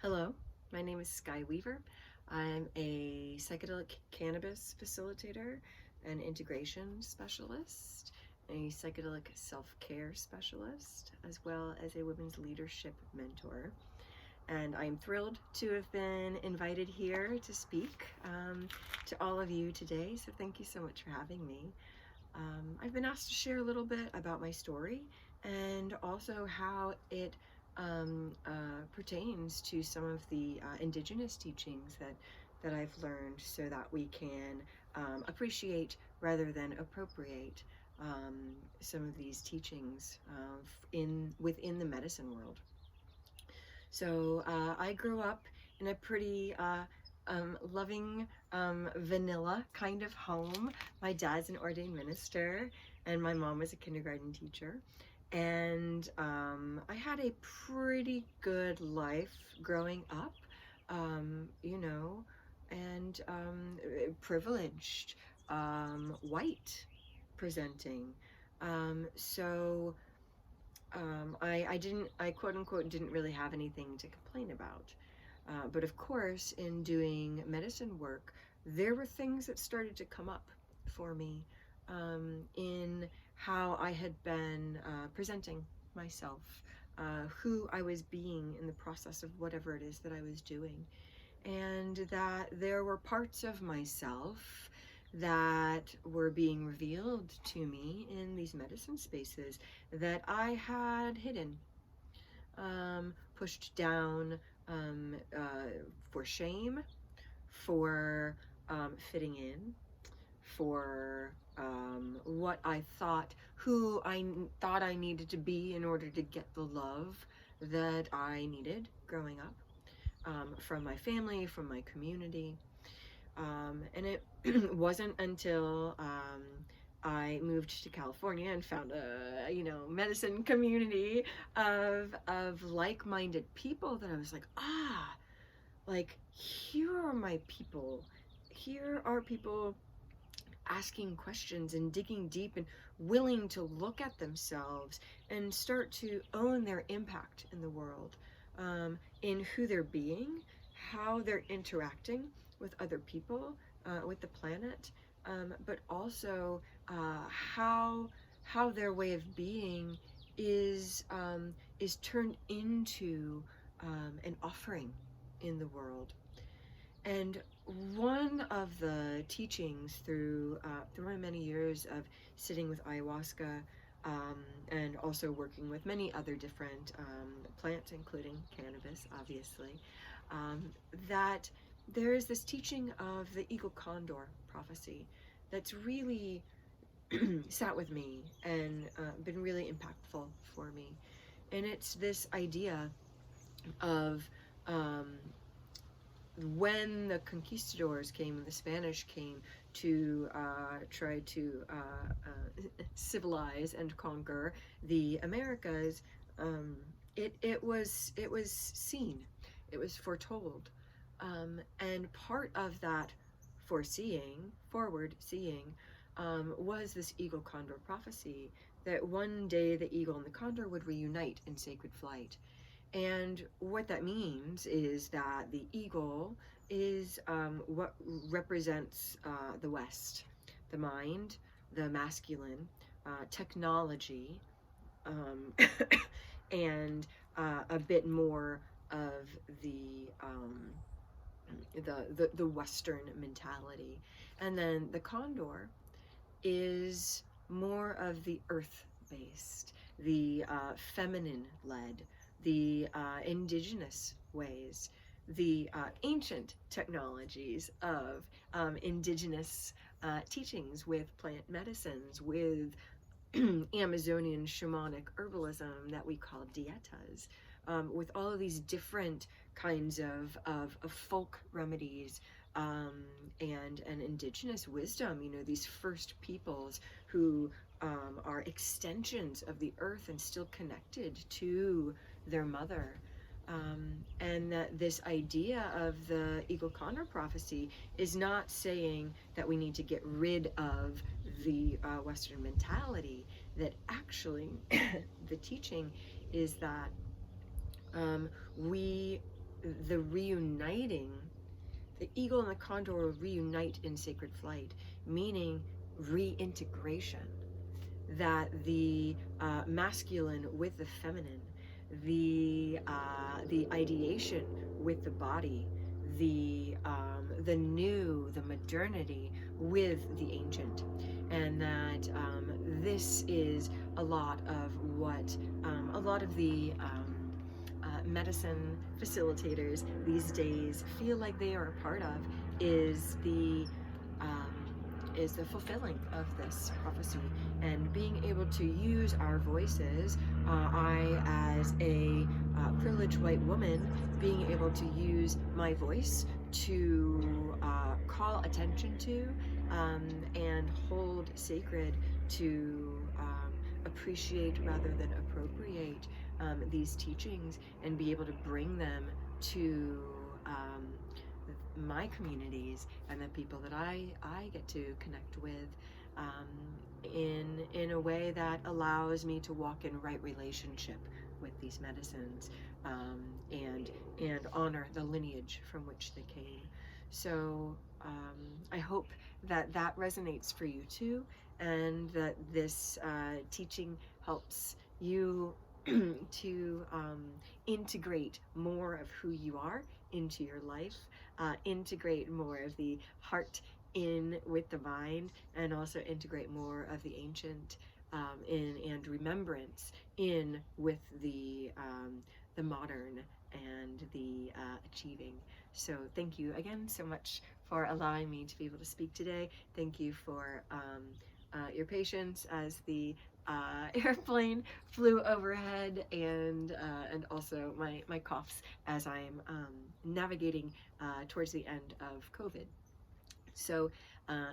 Hello, my name is Skye Weaver. I'm a psychedelic cannabis facilitator, an integration specialist, a psychedelic self-care specialist, as well as a women's leadership mentor. And I'm thrilled to have been invited here to speak to all of you today. So thank you so much for having me. I've been asked to share a little bit about my story and also how it pertains to some of the indigenous teachings that I've learned so that we can appreciate rather than appropriate some of these teachings within the medicine world. So I grew up in a pretty loving, vanilla kind of home. My dad's an ordained minister, and my mom was a kindergarten teacher. And I had a pretty good life growing up, you know, and privileged, white presenting. So I quote unquote didn't really have anything to complain about. But of course, in doing medicine work, there were things that started to come up for me in how I had been presenting myself, who I was being in the process of whatever it is that I was doing, and that there were parts of myself that were being revealed to me in these medicine spaces that I had hidden, pushed down for shame, for fitting in, for what I thought, who I thought I needed to be in order to get the love that I needed growing up, from my family, from my community. And it wasn't until I moved to California and found a medicine community of like-minded people that I was like, like, here are my people. Here are people asking questions and digging deep and willing to look at themselves and start to own their impact in the world, in who they're being, how they're interacting with other people, with the planet, but also how their way of being is turned into an offering in the world. And one of the teachings through my many years of sitting with ayahuasca, and also working with many other different plants, including cannabis, obviously, that there is this teaching of the eagle condor prophecy that's really sat with me and been really impactful for me. And it's this idea of when the conquistadors came, when the Spanish came to try to civilize and conquer the Americas, it was seen, it was foretold, and part of that forward seeing, was this eagle condor prophecy that one day the eagle and the condor would reunite in sacred flight. And what that means is that the eagle is what represents the West, the mind, the masculine, technology, um, and a bit more of the Western mentality. And then the condor is more of the earth-based, the feminine-led, the indigenous ways, the ancient technologies of indigenous teachings with plant medicines, with Amazonian shamanic herbalism that we call dietas, with all of these different kinds of folk remedies, and indigenous wisdom, these first peoples who are extensions of the earth and still connected to their mother. And that this idea of the eagle condor prophecy is not saying that we need to get rid of the Western mentality, that actually the teaching is that we the reuniting, the eagle and the condor reunite in sacred flight, meaning reintegration, that the masculine with the feminine, the ideation with the body, the new, the modernity with the ancient, and that this is a lot of what a lot of the medicine facilitators these days feel like they are a part of, is um, the fulfilling of this prophecy, and being able to use our voices. I, as a privileged white woman, being able to use my voice to call attention to and hold sacred, to appreciate rather than appropriate these teachings, and be able to bring them to my communities and the people that I get to connect with in a way that allows me to walk in right relationship with these medicines, and honor the lineage from which they came. So I hope that that resonates for you too, and that this teaching helps you to integrate more of who you are into your life, integrate more of the heart in with the mind, and also integrate more of the ancient in and remembrance in with the modern and the achieving. So thank you again so much for allowing me to be able to speak today. Thank you for your patience as the airplane flew overhead, and also my coughs as I'm navigating towards the end of COVID. So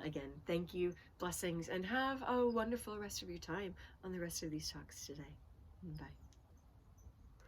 again, thank you, blessings, and have a wonderful rest of your time on the rest of these talks today. Bye.